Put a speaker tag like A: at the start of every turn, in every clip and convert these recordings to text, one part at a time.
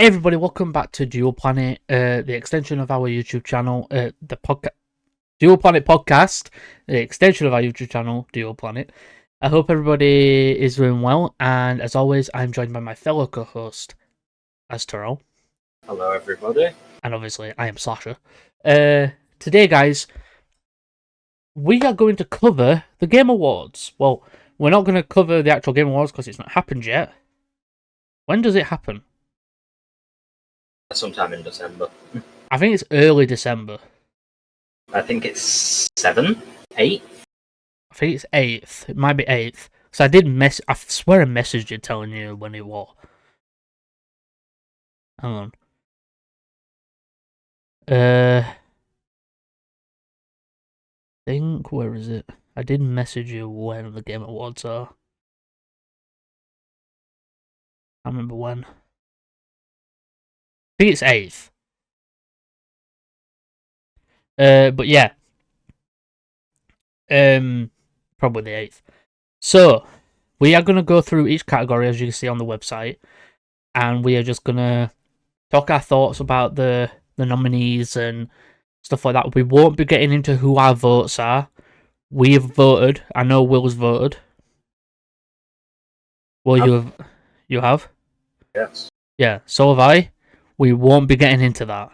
A: Everybody, welcome back to Dual Planet, the extension of our YouTube channel, the podcast, Dual Planet podcast, the extension of our YouTube channel, Dual Planet. I hope everybody is doing well, and as always, I'm joined by my fellow co-host, Azteral.
B: Hello, everybody.
A: And obviously, I am Slasher. Today, guys, we are going to cover the Game Awards. Well, we're not going to cover the actual Game Awards because it's not happened yet. When does it happen?
B: Sometime in December.
A: I think it's early December.
B: I think it's 7th, 8th.
A: I think it's 8th. It might be 8th. So I swear I messaged you telling you when it was. Hang on. Where is it? I did message you when the Game Awards are. I can't remember when. I think it's 8th. But yeah. Probably the 8th. So, we are going to go through each category, as you can see on the website. And we are just going to talk our thoughts about the nominees and stuff like that. We won't be getting into who our votes are. We have voted. I know Will's voted. Well, you have?
B: Yes.
A: Yeah, so have I. We won't be getting into that.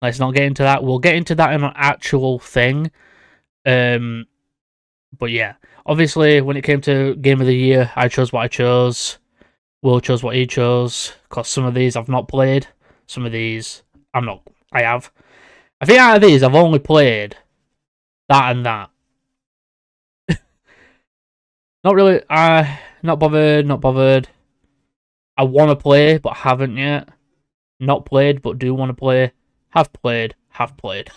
A: Let's not get into that. We'll get into that in an actual thing. But yeah, obviously, when it came to Game of the Year, I chose what I chose. Will chose what he chose. Because some of these I've not played. Some of these I have. I think out of these, I've only played that and that. Not really. Not bothered. I want to play, but haven't yet. Not played, but do want to play. Have played.
B: I've played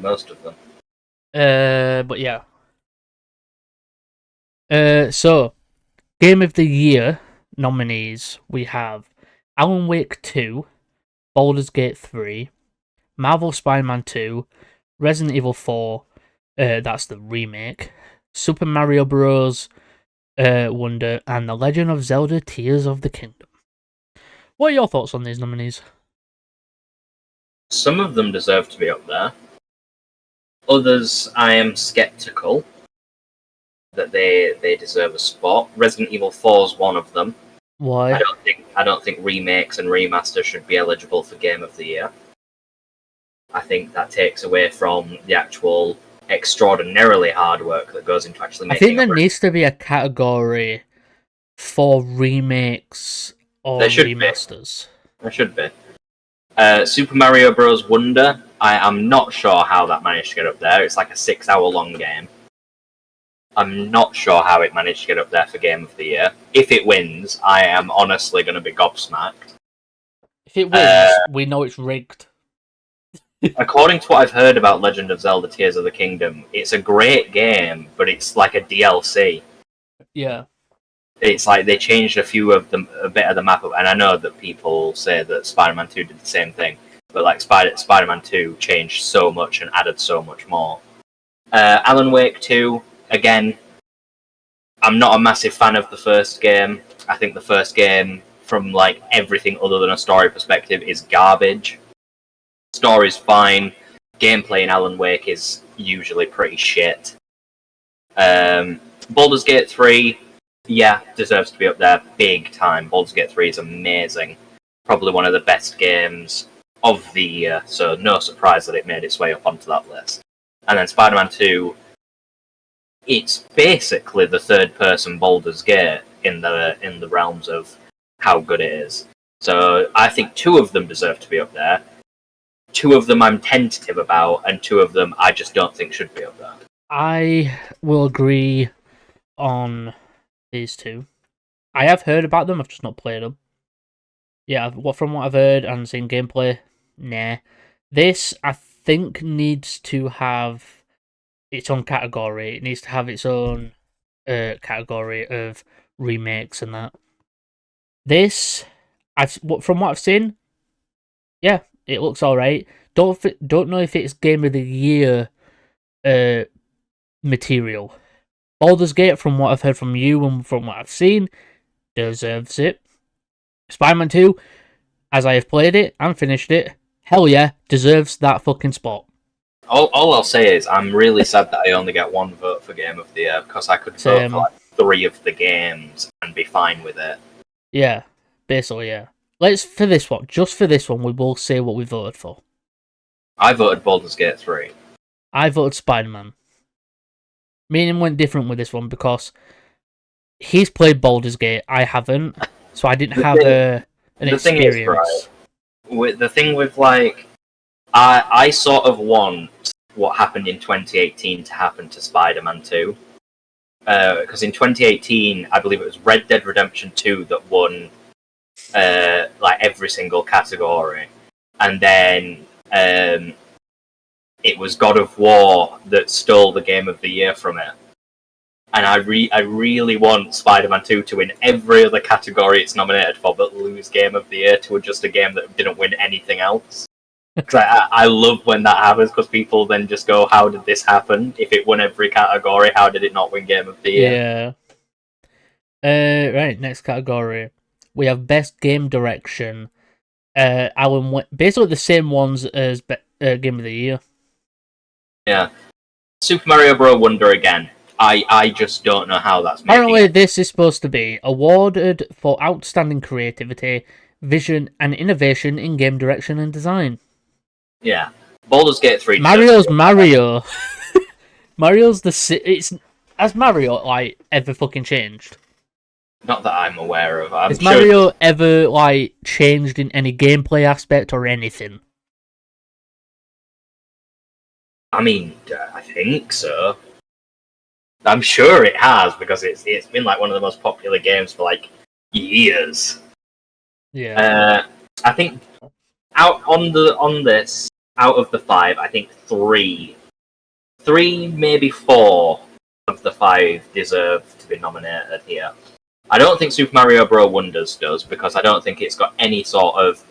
B: most of them.
A: But yeah. So, Game of the Year nominees, we have Alan Wake 2, Baldur's Gate 3, Marvel Spider-Man 2, Resident Evil 4, that's the remake, Super Mario Bros. Wonder, and The Legend of Zelda Tears of the Kingdom. What are your thoughts on these nominees?
B: Some of them deserve to be up there. Others, I am skeptical that they deserve a spot. Resident Evil 4 is one of them.
A: Why?
B: I don't think remakes and remasters should be eligible for Game of the Year. I think that takes away from the actual extraordinarily hard work that goes into actually making.
A: I think there needs to be a category for remakes or remasters.
B: There should be. Super Mario Bros. Wonder, I am not sure how that managed to get up there. It's like a 6-hour-long game. I'm not sure how it managed to get up there for Game of the Year. If it wins, I am honestly going to be gobsmacked.
A: If it wins, we know it's rigged.
B: According to what I've heard about Legend of Zelda Tears of the Kingdom, it's a great game, but it's like a DLC.
A: Yeah.
B: It's like they changed a bit of the map up, and I know that people say that Spider-Man 2 did the same thing, but like Spider-Man 2 changed so much and added so much more. Alan Wake 2, again, I'm not a massive fan of the first game. I think the first game, from like everything other than a story perspective, is garbage. Story's fine. Gameplay in Alan Wake is usually pretty shit. Baldur's Gate 3, yeah, deserves to be up there big time. Baldur's Gate 3 is amazing. Probably one of the best games of the year, so no surprise that it made its way up onto that list. And then Spider-Man 2, it's basically the third-person Baldur's Gate in the realms of how good it is. So I think 2 of them deserve to be up there. 2 of them I'm tentative about, and 2 of them I just don't think should be up there.
A: I will agree on these 2. I have heard about them, I've just not played them. Yeah, from what I've heard and seen gameplay, nah. This, I think, needs to have its own category. It needs to have its own category of remakes and that. This, from what I've seen, yeah, it looks alright. Don't know if it's Game of the Year material. Baldur's Gate, from what I've heard from you and from what I've seen, deserves it. Spider-Man 2, as I have played it and finished it, hell yeah, deserves that fucking spot.
B: All I'll say is I'm really sad that I only get one vote for Game of the Year because I could vote for like 3 of the games and be fine with it.
A: Yeah, basically, yeah. Let's, for this one, just for this one, we will say what we voted for.
B: I voted Baldur's Gate 3.
A: I voted Spider-Man. Me and him went different with this one because he's played Baldur's Gate, I haven't, so I didn't have an experience.
B: Thing is, right, the thing with, like, I sort of want what happened in 2018 to happen to Spider-Man 2. Because in 2018, I believe it was Red Dead Redemption 2 that won like every single category, and then it was God of War that stole the Game of the Year from it. And I really want Spider-Man 2 to win every other category it's nominated for, but lose Game of the Year to just a game that didn't win anything else. Because I love when that happens, because people then just go, how did this happen? If it won every category, how did it not win Game of the Year?
A: Yeah. Right, next category. We have Best Game Direction. Basically the same ones as Game of the Year.
B: Yeah. Super Mario Bros. Wonder again. I just don't know how that's making
A: Apparently, this is supposed to be awarded for outstanding creativity, vision, and innovation in game direction and design.
B: Yeah. Baldur's Gate 3.
A: Mario's Mario. Mario's has Mario like ever fucking changed?
B: Not that I'm aware of.
A: Has Mario ever like changed in any gameplay aspect or anything?
B: I mean, I think so. I'm sure it has, because it's been like one of the most popular games for like years.
A: Yeah.
B: I think out of the 5, I think 3, maybe 4 of the 5 deserve to be nominated here. I don't think Super Mario Bros. Wonders does, because I don't think it's got any sort of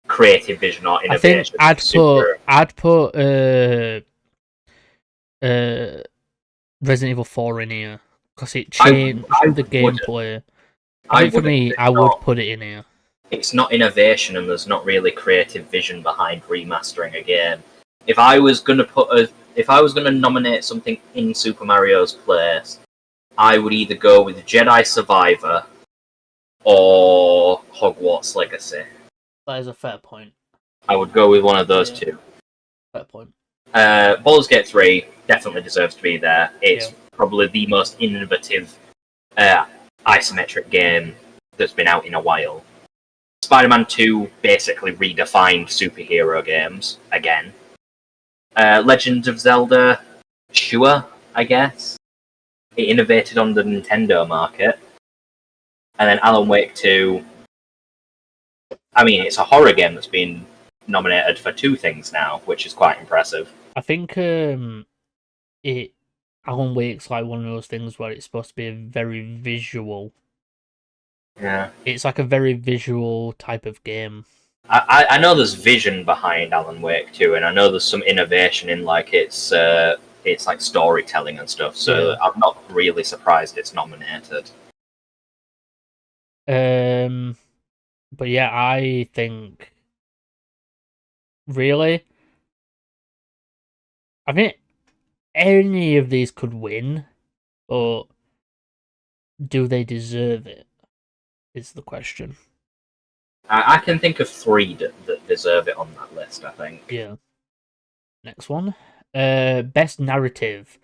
B: creative vision or innovation.
A: I think I'd put Resident Evil 4 in here because it changed the gameplay. I think for me, I would put it in here.
B: It's not innovation, and there's not really creative vision behind remastering a game. If I was gonna nominate something in Super Mario's place, I would either go with Jedi Survivor or Hogwarts Legacy.
A: That is a fair point.
B: I would go with one of those two.
A: Fair point.
B: Baldur's Gate 3 definitely deserves to be there. It's probably the most innovative isometric game that's been out in a while. Spider-Man 2 basically redefined superhero games again. Legend of Zelda, sure, I guess. It innovated on the Nintendo market. And then Alan Wake 2, I mean, it's a horror game that's been nominated for 2 things now, which is quite impressive.
A: I think Alan Wake's like one of those things where it's supposed to be a very visual.
B: Yeah.
A: It's like a very visual type of game.
B: I know there's vision behind Alan Wake 2, and I know there's some innovation in like it's like storytelling and stuff, so I'm not really surprised it's nominated.
A: But yeah, I think really, I think any of these could win, but do they deserve it? Is the question.
B: I can think of 3 that deserve it on that list, I think.
A: Yeah. Next one. Best narrative.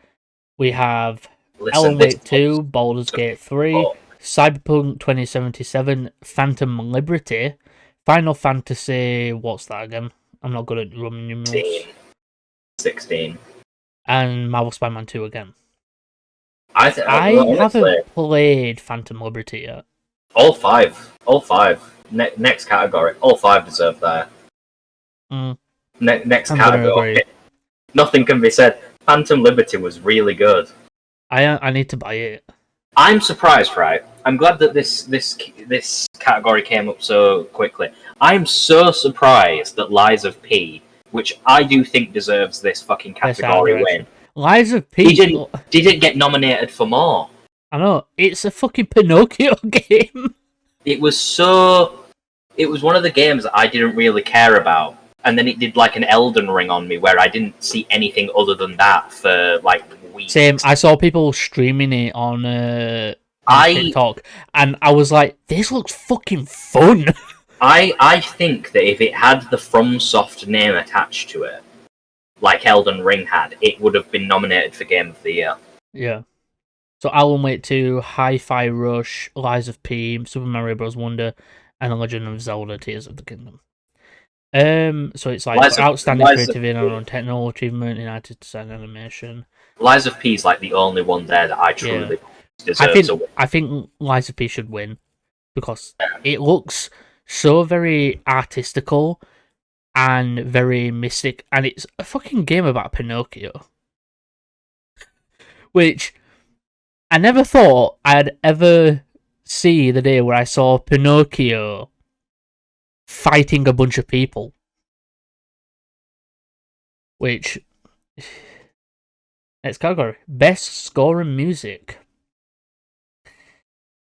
A: We have Alan Wake 2, Baldur's Gate 3, Cyberpunk 2077, Phantom Liberty, Final Fantasy, what's that again? I'm not good at Roman numerals.
B: 16.
A: And Marvel Spider-Man 2 again.
B: I
A: haven't played Phantom Liberty yet.
B: All 5. Next category. All 5 deserve that. Next category. Nothing can be said. Phantom Liberty was really good.
A: I need to buy it.
B: I'm surprised, right? I'm glad that this category came up so quickly. I'm so surprised that Lies of P, which I do think deserves this fucking category win.
A: Lies of P
B: didn't get nominated for more.
A: I know, it's a fucking Pinocchio game.
B: It was so it was one of the games that I didn't really care about, and then it did like an Elden Ring on me where I didn't see anything other than that for like weeks.
A: Same. I saw people streaming it on TikTok, and I was like, "This looks fucking fun."
B: I think that if it had the FromSoft name attached to it, like Elden Ring had, it would have been nominated for Game of the Year.
A: Yeah. So Alan Wake 2, Hi-Fi Rush, Lies of P, Super Mario Bros. Wonder, and The Legend of Zelda: Tears of the Kingdom. So it's like outstanding creative and unknown technical achievement, United Design Animation.
B: Lies of P is like the only one there that I truly deserve to win.
A: I think Lies of P should win because it looks so very artistical and very mystic, and it's a fucking game about Pinocchio, which I never thought I'd ever see the day where I saw Pinocchio fighting a bunch of people. Which, next category, Best Score and Music.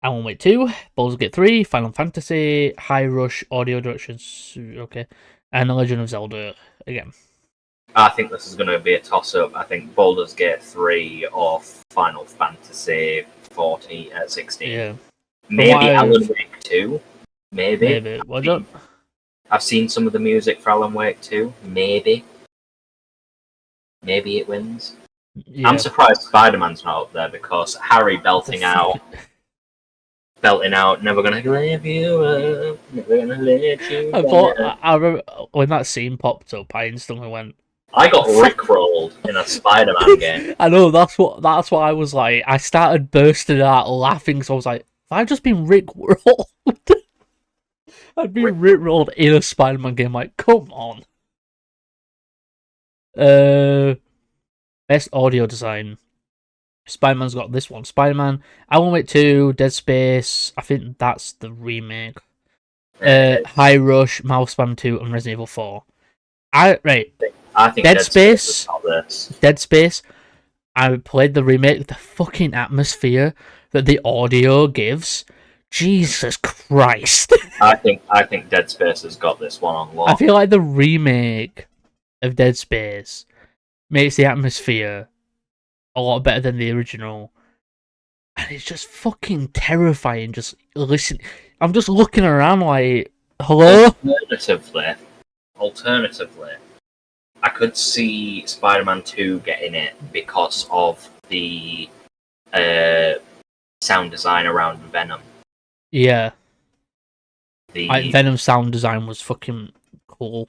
A: Alan Wake 2, Baldur's Gate 3, Final Fantasy, High Rush, Audio Directions, okay, and The Legend of Zelda again.
B: I think this is going to be a toss-up. I think Baldur's Gate 3 or Final Fantasy 16.
A: Yeah.
B: Maybe Alan Wake 2. Maybe.
A: Well,
B: I've seen some of the music for Alan Wake 2. Maybe it wins. Yeah. I'm surprised Spider-Man's not up there because Harry belting out, never gonna give you up, never gonna let you down.
A: I remember when that scene popped up, I instantly went,
B: I got rickrolled in a Spider-Man game.
A: I know, that's what I was like. I started bursting out laughing, so I was like, have I just been rickrolled? I'd be rickrolled in a Spider-Man game, like, come on. Best audio design. Spider-Man's got this one. Spider-Man, Alan Wake 2, Dead Space, I think that's the remake. High Rush, Mouse Spam 2, and Resident Evil 4. I think Dead Space. I played the remake. The fucking atmosphere that the audio gives. Jesus Christ.
B: I think Dead Space has got this one on lock.
A: I feel like the remake of Dead Space makes the atmosphere a lot better than the original. And it's just fucking terrifying. Just listen. I'm just looking around like, hello?
B: Alternatively, I could see Spider-Man 2 getting it because of the sound design around Venom.
A: Yeah. Venom's sound design was fucking cool.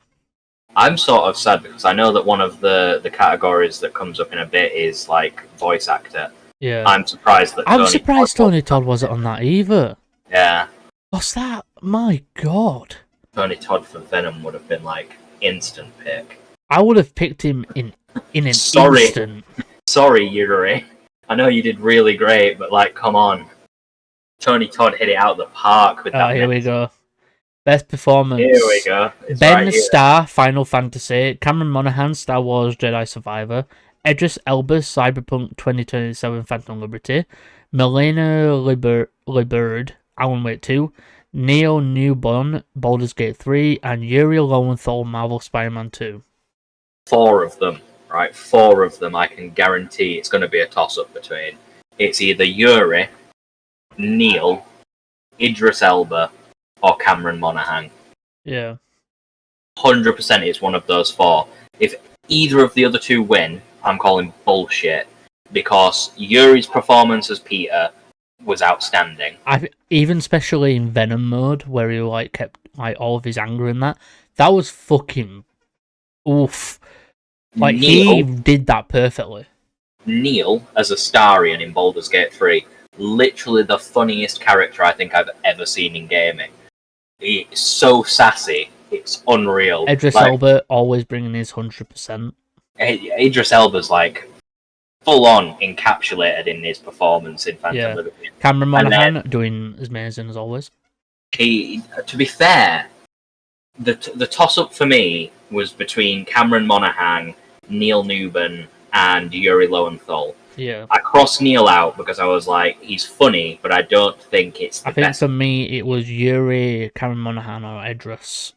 B: I'm sort of sad because I know that one of the categories that comes up in a bit is like voice actor.
A: Yeah.
B: I'm surprised that
A: Tony Todd wasn't on that either.
B: Yeah.
A: What's that? My God.
B: Tony Todd for Venom would have been like instant pick.
A: I would have picked him in an instant.
B: Sorry, Yuri. I know you did really great, but like, come on. Tony Todd hit it out of the park with that.
A: Here we go. Best performance.
B: Here we go. It's
A: Ben right Starr, Final Fantasy. Cameron Monaghan, Star Wars Jedi Survivor. Idris Elba, Cyberpunk 2077 Phantom Liberty. Milena Liberd, Alan Wake 2. Neo Newborn, Baldur's Gate 3. And Yuri Lowenthal, Marvel Spider-Man 2.
B: 4 of them, right? 4 of them I can guarantee it's going to be a toss-up between. It's either Yuri, Neil, Idris Elba, or Cameron Monaghan.
A: Yeah.
B: 100% it's one of those 4. If either of the other 2 win, I'm calling bullshit. Because Yuri's performance as Peter was outstanding.
A: Even especially in Venom mode, where he like kept like all of his anger in that was fucking oof. Like he did that perfectly.
B: Neil as Astarion in Baldur's Gate 3, literally the funniest character I think I've ever seen in gaming. He's so sassy, it's unreal.
A: Idris Elba always bringing his 100%.
B: Idris Elba's like full on encapsulated in his performance in Phantom Liberty.
A: Cameron Monaghan doing as amazing as always.
B: To be fair, the toss-up for me was between Cameron Monaghan, Neil Newbern, and Yuri Lowenthal.
A: Yeah.
B: I crossed Neil out because I was like, he's funny, but I don't think it's the
A: I think
B: best.
A: for me it was Yuri, Cameron Monaghan, or Idris.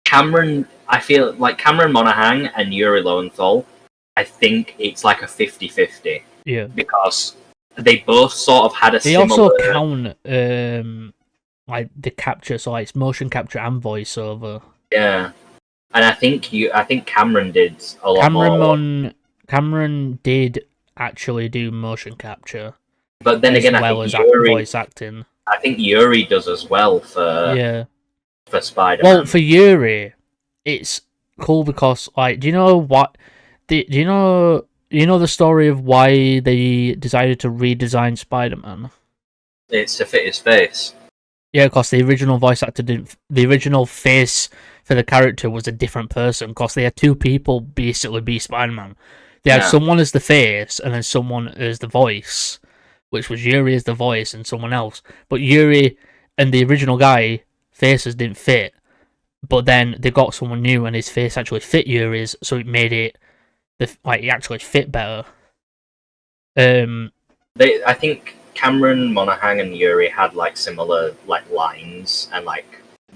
B: Cameron, I feel like Cameron Monaghan and Yuri Lowenthal, I think it's like a 50-50
A: Yeah.
B: because they both sort of had a
A: They
B: similar.
A: also count like the capture, so like it's motion capture and voiceover.
B: Yeah, and I think Cameron did a lot more.
A: Cameron did actually do motion capture
B: But then
A: as
B: again,
A: well as voice acting.
B: I think Yuri does as well
A: Yeah.
B: for Spider
A: Well,
B: Man.
A: for Yuri, it's cool because like, do you know what? Do you know the story of why they decided to redesign Spider-Man?
B: It's to fit his face.
A: Yeah, because the original voice actor didn't. The original face for the character was a different person. Because they had two people basically be Spider-Man. They had
B: Yeah,
A: someone as the face and then someone as the voice, which was Yuri as the voice and someone else. But Yuri and the original guy faces didn't fit. But then they got someone new and his face actually fit Yuri's, so it made it it actually fit better.
B: I think Cameron Monaghan and Yuri had like similar like lines and like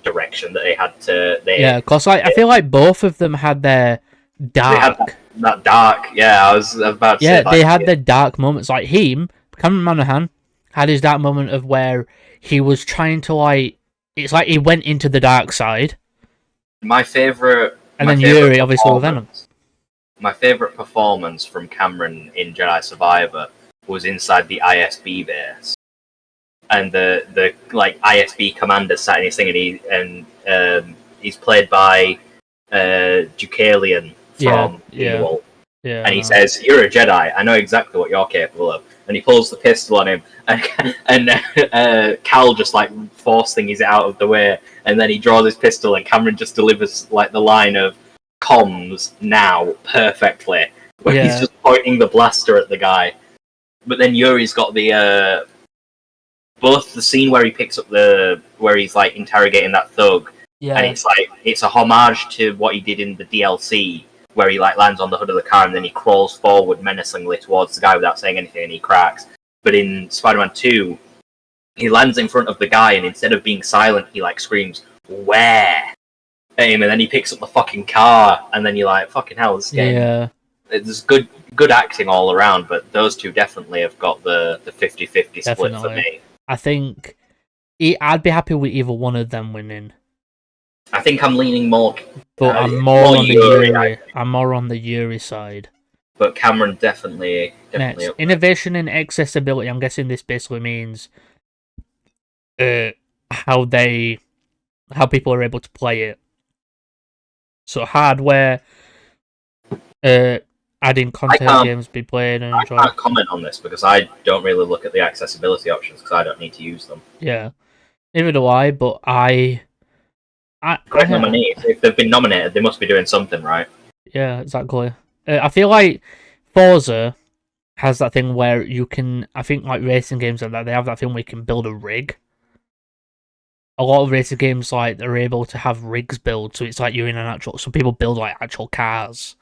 B: direction that they had to.
A: Yeah, because I feel like both of them had their
B: They had
A: dark.
B: that dark. Yeah, I was about to say
A: Yeah,
B: like
A: they had their dark moments. Like him, Cameron Monaghan, had his dark moment of where he was trying to like. It's like he went into the dark side,
B: my favorite.
A: and
B: My
A: then
B: favorite
A: Yuri obviously with Venom.
B: My favorite performance from Cameron in Jedi Survivor was inside the ISB base, and the like ISB commander sat in his thing, he's played by Deucalion from Ewell.
A: Yeah.
B: And he says, "You're a Jedi. I know exactly what you're capable of." And he pulls the pistol on him, and Cal just like force things it out of the way, and then he draws his pistol, and Cameron just delivers like the line of "comms now" perfectly, where he's just pointing the blaster at the guy. But then Yuri's got the both the scene where he picks up where he's like interrogating that thug, and it's a homage to what he did in the DLC, where he like lands on the hood of the car and then he crawls forward menacingly towards the guy without saying anything and he cracks. But in Spider-Man 2, he lands in front of the guy and instead of being silent, he like screams "Where?" at him, and then he picks up the fucking car, and then you're like, "Fucking hell, this game!"
A: Yeah,
B: There's good acting all around, but those two definitely have got the 50-50 split for me.
A: I think I'd be happy with either one of them winning.
B: I think I'm leaning more,
A: but I'm more on the Yuri. I'm more on the Yuri side.
B: But Cameron definitely.
A: Next, innovation and accessibility. I'm guessing this basically means how people are able to play it. So hardware, adding content games be played and enjoyed.
B: I can't comment on this because I don't really look at the accessibility options because I don't need to use them.
A: Yeah, neither do I. But
B: if they've been nominated, they must be doing something right.
A: Yeah, exactly. I feel like Forza has that thing where you can. I think like racing games like that, they have that thing where you can build a rig. A lot of racing games like they're able to have rigs built, so it's like you're in an actual. So people build like actual cars.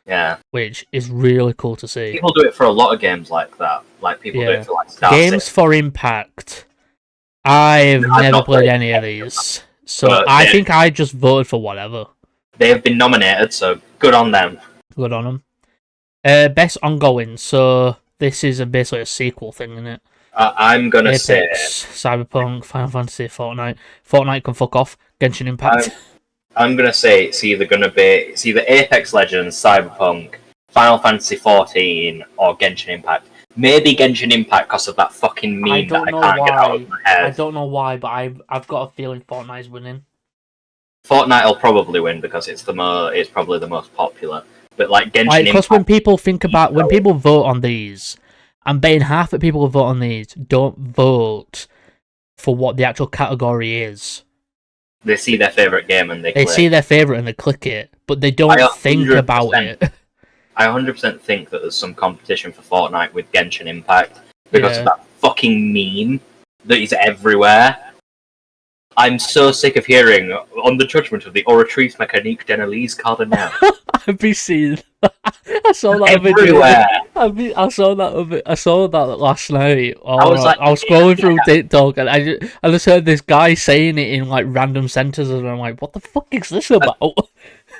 B: Yeah,
A: which is really cool to see.
B: People do it for a lot of games like that. Like people do it for like Star
A: games
B: City.
A: For Impact. I've never played any of these, so I think I just voted for whatever.
B: They have been nominated, so good on them.
A: Good on them. Best ongoing. So this is basically a sequel thing, isn't it?
B: I'm gonna
A: Apex,
B: say
A: Cyberpunk, Final Fantasy, Fortnite. Fortnite can fuck off. Genshin Impact.
B: I'm gonna say it's either Apex Legends, Cyberpunk, Final Fantasy 14, or Genshin Impact. Maybe Genshin Impact because of that fucking meme that I can't get out of my head.
A: I don't know why, but I've got a feeling Fortnite's winning.
B: Fortnite will probably win because it's probably the most popular. But like Genshin Impact,
A: because when people when people vote on these, I'm betting half the people who vote on these don't vote for what the actual category is.
B: They see their favourite game and
A: they see their favourite and they click it, but they don't think about it.
B: I 100% think that there's some competition for Fortnite with Genshin Impact because of that fucking meme that is everywhere. I'm so sick of hearing on the judgment of the oratrice mécanique d'analyse cardinale.
A: I've been seeing. I saw that video.
B: Everywhere.
A: I saw that. I saw that last night.
B: I was like,
A: I was scrolling through TikTok and I just heard this guy saying it in like random sentences, and I'm like, what the fuck is this about?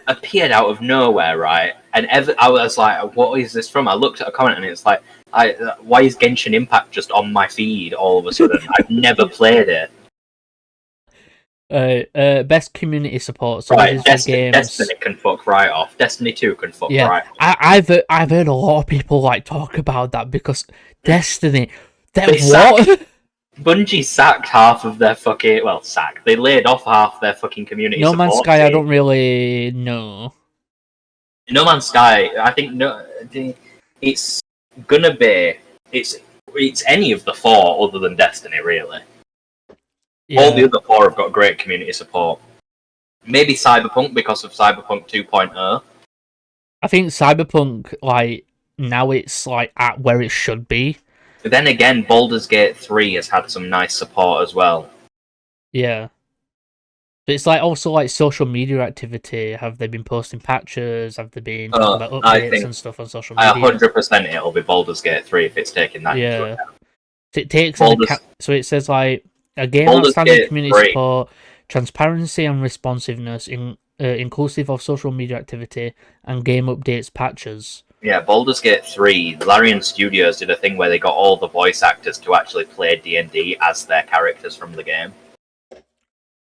B: appeared out of nowhere, right? And I was like, what is this from? I looked at a comment and it's like, why is Genshin Impact just on my feed all of a sudden? I've never played it.
A: Best community support. So
B: right, Destiny can fuck right off. Destiny 2 can fuck right off.
A: I've heard a lot of people like talk about that because Destiny.
B: Bungie sacked half of their fucking they laid off half their fucking community.
A: No Man's Sky, team. I don't really know.
B: No Man's Sky, I think it's gonna be it's any of the four other than Destiny, really. Yeah. All the other four have got great community support. Maybe Cyberpunk because of Cyberpunk 2.0.
A: I think Cyberpunk, like, now it's like at where it should be.
B: But then again, Baldur's Gate 3 has had some nice support as well.
A: Yeah. But it's like also like social media activity. Have they been posting patches? Have they been talking about updates and stuff on social media?
B: 100% it'll be Baldur's Gate 3 if it's taking that into account.
A: It takes so it says like a game outstanding community support, transparency and responsiveness, inclusive of social media activity and game updates patches.
B: Yeah, Baldur's Gate 3, Larian Studios did a thing where they got all the voice actors to actually play D&D as their characters from the game.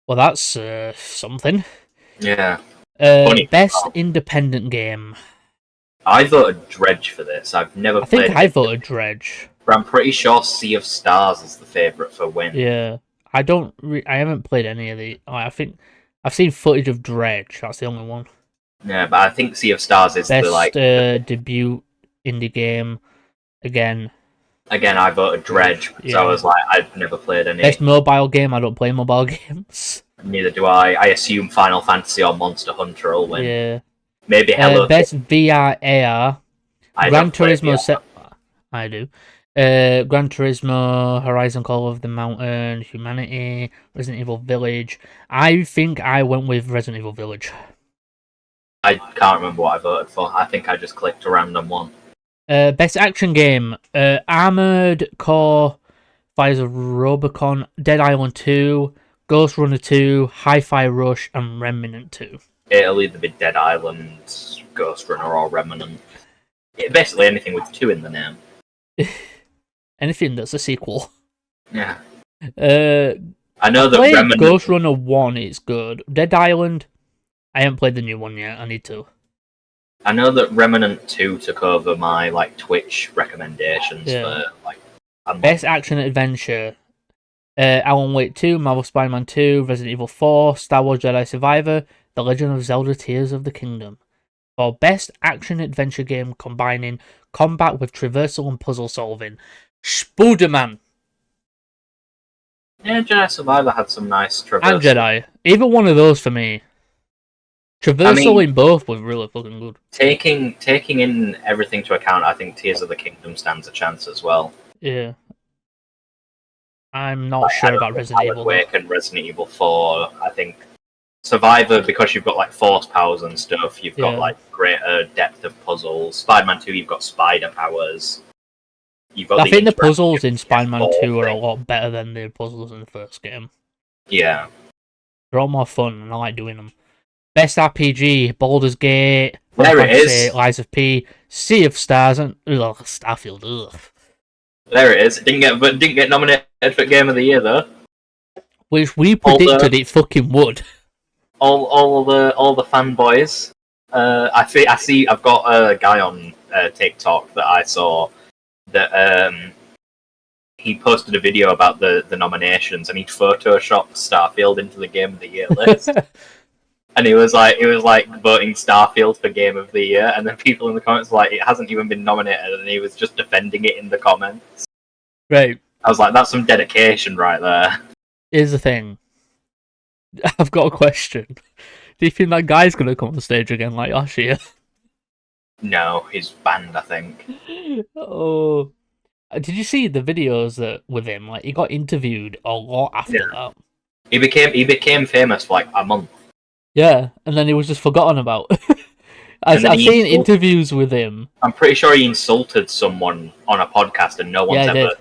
A: Well, that's something.
B: Yeah.
A: Best independent game.
B: I voted Dredge for this. I've never played it.
A: I think I voted Dredge.
B: But I'm pretty sure Sea of Stars is the favourite for win.
A: Yeah. I haven't played any of the... I think I've seen footage of Dredge. That's the only one.
B: Yeah, but I think Sea of Stars is
A: best,
B: the like
A: debut indie game. Again,
B: I voted Dredge because I was like, I've never played any.
A: Best mobile game. I don't play mobile games.
B: Neither do I. I assume Final Fantasy or Monster Hunter will win.
A: Yeah.
B: Maybe Hello.
A: Best VR AR. Gran Turismo. I do. Gran Turismo, Horizon Call of the Mountain, Humanity, Resident Evil Village. I think I went with Resident Evil Village.
B: I can't remember what I voted for. I think I just clicked a random one.
A: Best action game. Armored Core, Fires of Robocon, Dead Island 2, Ghost Runner 2, Hi-Fi Rush, and Remnant 2.
B: It'll either be Dead Island, Ghost Runner, or Remnant. Basically anything with 2 in the name.
A: Anything that's a sequel.
B: Yeah.
A: I
B: know that Remnant...
A: Ghost Runner 1 is good. Dead Island, I haven't played the new one yet. I need to.
B: I know that Remnant 2 took over my Twitch recommendations for
A: Best action adventure. Alan Wake 2, Marvel Spider-Man 2, Resident Evil 4, Star Wars Jedi Survivor, The Legend of Zelda Tears of the Kingdom. For best action adventure game combining combat with traversal and puzzle solving, Spider-Man.
B: Yeah, Jedi Survivor had some nice traversal.
A: And Jedi. Either one of those for me. Traversal in both was really fucking good.
B: Taking in everything to account, I think Tears of the Kingdom stands a chance as well.
A: Yeah. I'm not sure about Resident Evil.
B: Wake and Resident Evil 4, I think Survivor, because you've got force powers and stuff, you've got greater depth of puzzles. Spider-Man 2, you've got spider powers.
A: I think the puzzles in Spider-Man 2 are a lot better than the puzzles in the first game.
B: Yeah.
A: They're all more fun, and I like doing them. Best RPG, Baldur's Gate,
B: there it is.
A: Lies of P, Sea of Stars, and Starfield. Ugh.
B: There it is. It didn't get nominated for Game of the Year though.
A: Which we predicted it fucking would.
B: All the fanboys. I see. I've got a guy on TikTok that I saw that he posted a video about the nominations and he'd photoshopped Starfield into the Game of the Year list. And he was like voting Starfield for Game of the Year, and then people in the comments were like, it hasn't even been nominated, and he was just defending it in the comments.
A: Right.
B: I was like, that's some dedication right there.
A: Here's the thing. I've got a question. Do you think that guy's gonna come on stage again like last year?
B: No, he's banned, I think.
A: Oh. Did you see the videos with him? He got interviewed a lot after that.
B: He became famous for like a month.
A: Yeah, and then he was just forgotten about. I've seen interviews with him.
B: I'm pretty sure he insulted someone on a podcast, and no one's
A: Yeah, he
B: ever
A: did.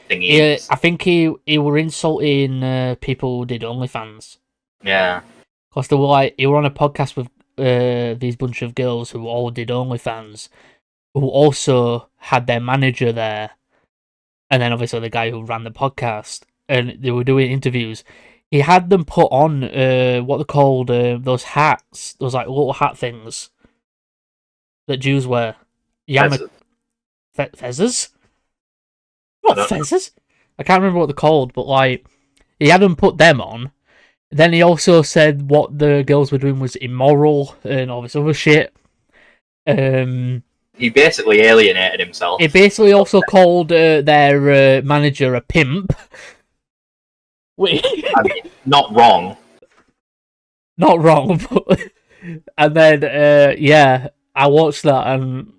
B: thingy.
A: I think he were insulting people who did OnlyFans.
B: Yeah.
A: Because they were like, he were on a podcast with these bunch of girls who all did OnlyFans, who also had their manager there, and then obviously the guy who ran the podcast, and they were doing interviews. He had them put on what they're called, those hats, those like little hat things that Jews wear. Fezzes? Not fezzes. I can't remember what they're called, but like he had them put them on. Then he also said what the girls were doing was immoral and all this other shit.
B: He basically alienated himself.
A: He basically also called their manager a pimp. Wait.
B: I mean, not wrong.
A: Not wrong, but... And then, yeah, I watched that, and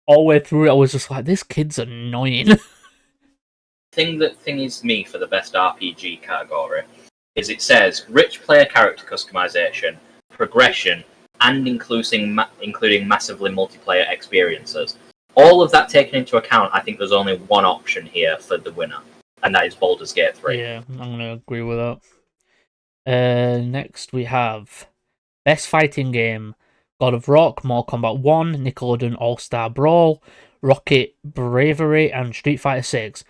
A: all the way through it, I was just like, this kid's annoying.
B: Thing is me for the best RPG category is it says rich player character customization, progression, and including massively multiplayer experiences. All of that taken into account, I think there's only one option here for the winner, and that is Baldur's Gate 3.
A: Yeah, I'm going to agree with that. Next we have Best Fighting Game, God of Rock, Mortal Kombat 1, Nickelodeon All-Star Brawl, Rocket Bravery, and Street Fighter 6.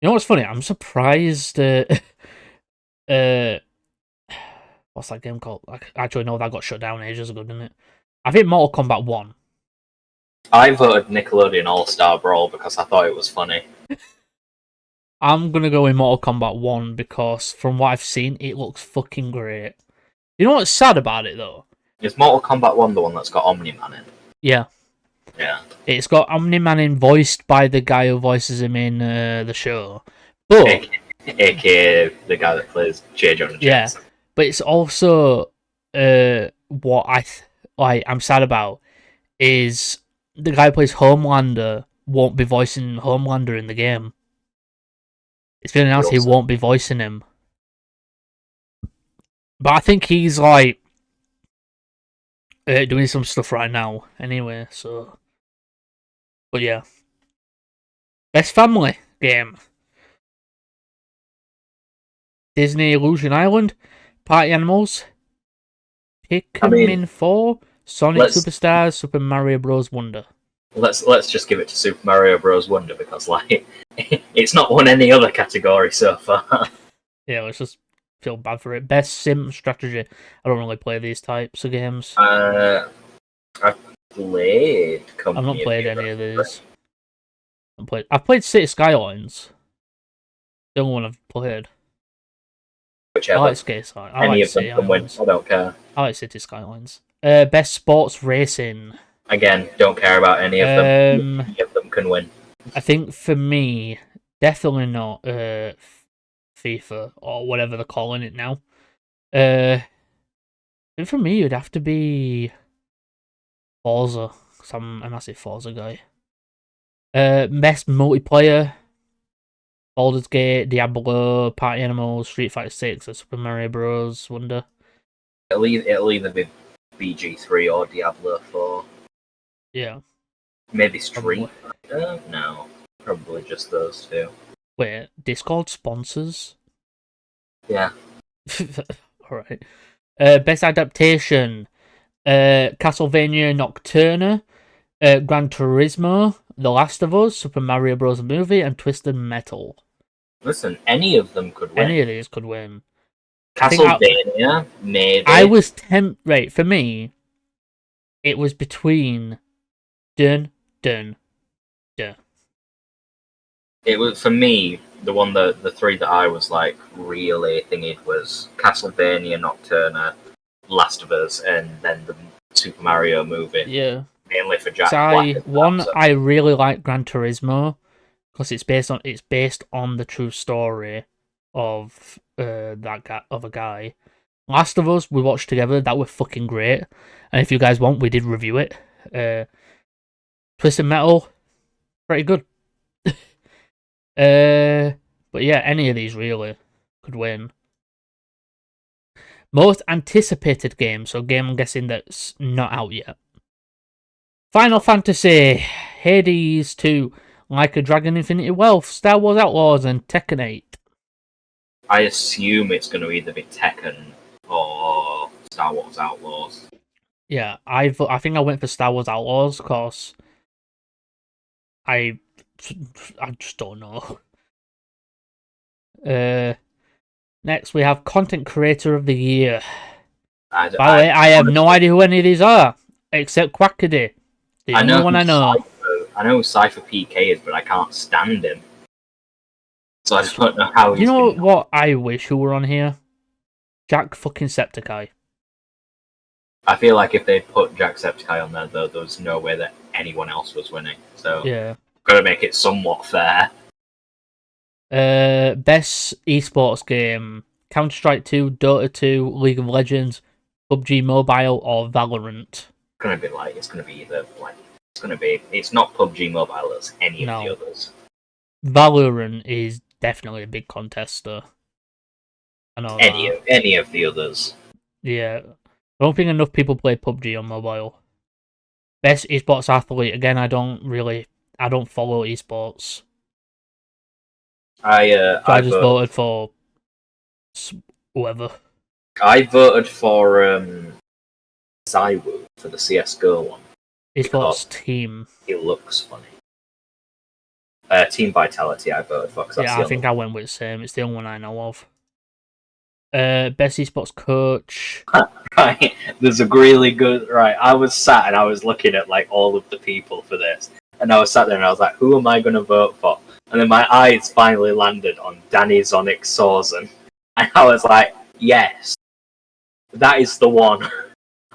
A: You know what's funny? I'm surprised. What's that game called? Actually, no, that got shut down ages ago, didn't it? I think Mortal Kombat 1.
B: I voted Nickelodeon All-Star Brawl because I thought it was funny.
A: I'm gonna go with Mortal Kombat 1 because from what I've seen, it looks fucking great. You know what's sad about it though?
B: Is Mortal Kombat 1 the one that's got Omni-Man in?
A: Yeah.
B: Yeah.
A: It's got Omni-Man in, voiced by the guy who voices him in the show. But
B: AKA the guy that plays J. Jonah Jameson.
A: Yeah, but it's also what I'm sad about is the guy who plays Homelander won't be voicing Homelander in the game. It's been announced he won't be voicing him. But I think he's like doing some stuff right now anyway, so... But yeah. Best Family Game. Disney Illusion Island, Party Animals, Pikmin 4, Sonic Superstars, Super Mario Bros. Wonder.
B: Let's just give it to Super Mario Bros. Wonder because like it's not won any other category so far.
A: Yeah, let's just feel bad for it. Best Sim Strategy. I don't really play these types of games.
B: I've played.
A: I've not played any of these. I've played City Skylines. The only one I've played.
B: Whichever.
A: I like Skate.
B: Any of them can win. I don't care.
A: I like City Skylines. Best Sports Racing.
B: Again, don't care about any of them. Any of them can win.
A: I think for me, definitely not FIFA or whatever they're calling it now. I think for me, it'd have to be Forza, because I'm a massive Forza guy. Best Multiplayer. Baldur's Gate, Diablo, Party Animals, Street Fighter 6, or Super Mario Bros. Wonder.
B: It'll either be BG3 or Diablo 4.
A: Yeah.
B: Maybe Street Fighter? No. Probably just those two.
A: Wait, Discord sponsors?
B: Yeah.
A: Alright. Best Adaptation. Castlevania Nocturna, Gran Turismo, The Last of Us, Super Mario Bros. Movie, and Twisted Metal.
B: Listen, any of them could win.
A: Any of these could win.
B: Castlevania, maybe.
A: I was right, for me, it was between Dun.
B: It was, for me, the three that I was like really thinking was Castlevania, Nocturna, Last of Us, and then the Super Mario movie.
A: Yeah.
B: Mainly for Jack Black.
A: I really like Gran Turismo because it's based on the true story of a guy. Last of Us we watched together. That was fucking great. And if you guys want, we did review it. Twisted Metal, pretty good. But yeah, any of these really could win. Most anticipated game, so game I'm guessing that's not out yet. Final Fantasy, Hades 2, Like a Dragon Infinity Wealth, Star Wars Outlaws, and Tekken 8.
B: I assume it's going to either be Tekken or Star Wars Outlaws.
A: Yeah, I think I went for Star Wars Outlaws because I just don't know. Next we have Content Creator of the Year. By the way, I have no idea who any of these are, except Quackaday. The only one I know.
B: I know who Cypher PK is, but I can't stand him. So I don't know how he's
A: You know what I wish who were on here? Jack fucking Septiceye.
B: I feel like if they put Jacksepticeye on there, though, there was no way that anyone else was winning. So
A: yeah,
B: got to make it somewhat fair.
A: Best esports game: Counter-Strike 2, Dota 2, League of Legends, PUBG Mobile, or Valorant.
B: It's not PUBG Mobile, it's any of the others.
A: Valorant is definitely a big contest, though. I know
B: any of the others.
A: Yeah, I don't think enough people play PUBG on mobile. Best esports athlete, again, I don't follow esports.
B: I
A: just voted for whoever.
B: I voted for Zywoo for the CSGO one.
A: Esports team.
B: He looks funny. Team Vitality I voted for.
A: Yeah, I think I went with the same. It's the only one I know of. Best esports coach.
B: Right, there's a really good. Right, I was sat and I was looking at like all of the people for this, and I was sat there and I was like, who am I going to vote for? And then my eyes finally landed on Danny Zonic Sorzen, and I was like, yes, that is the one.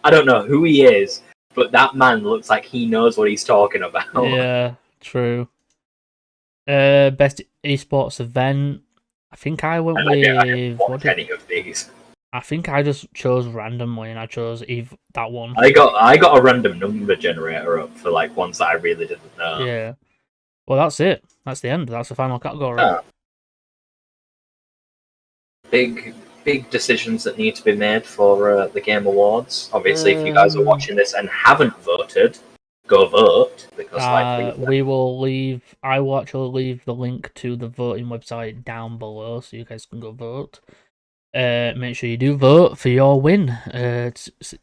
B: I don't know who he is, but that man looks like he knows what he's talking about.
A: Yeah, true. Best esports event. I think I went with
B: any of these.
A: I think I just chose randomly, and I chose that one.
B: I got a random number generator up for like ones that I really didn't know.
A: Yeah. Well, that's it. That's the end. That's the final category.
B: Big decisions that need to be made for the Game Awards. Obviously, if you guys are watching this and haven't voted, go vote, because
A: we will leave. I will actually leave the link to the voting website down below, so you guys can go vote. Make sure you do vote for your win, to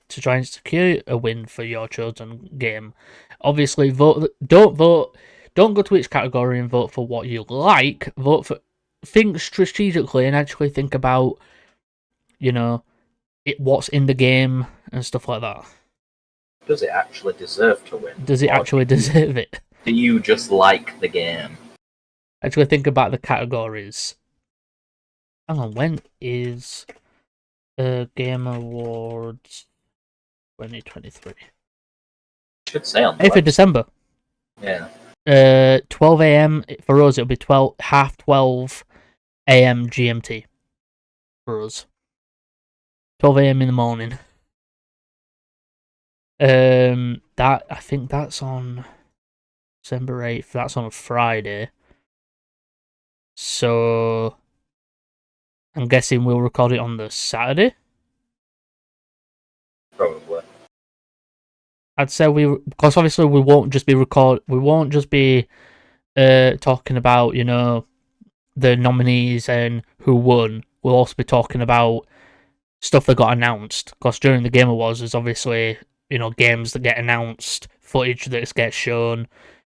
A: try and secure a win for your chosen game. Obviously, vote. Don't vote. Don't go to each category and vote for what you like. Vote for. Think strategically and actually think about, what's in the game and stuff like that.
B: Does it actually deserve to win?
A: Does it actually deserve it?
B: Do you just like the game?
A: Actually think about the categories. Hang on, when is Game Awards 2023?
B: Should say on
A: 8th of December.
B: Yeah.
A: 12 a.m. for us. It'll be 12 a.m. GMT for us. 12 a.m. in the morning. That I think that's on December 8th. That's on a Friday. So I'm guessing we'll record it on the Saturday.
B: Probably.
A: I'd say because obviously we won't just be talking about, the nominees and who won. We'll also be talking about stuff that got announced. Because during the Game Awards, there's obviously, games that get announced, footage that gets shown,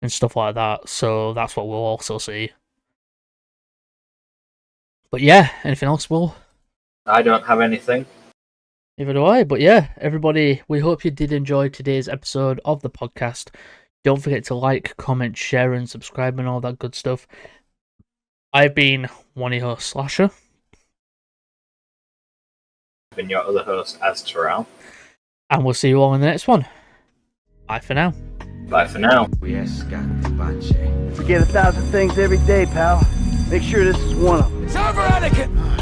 A: and stuff like that. So that's what we'll also see. But yeah, anything else, Will?
B: I don't have anything.
A: Neither do I. But yeah, everybody, we hope you did enjoy today's episode of the podcast. Don't forget to like, comment, share, and subscribe, and all that good stuff. I've been one of your hosts, Slasher.
B: I've been your other host, Azteral.
A: And we'll see you all in the next one. Bye for now.
B: Bye for now.
C: Forget 1,000 things every day, pal. Make sure this is one of them.
D: Server etiquette!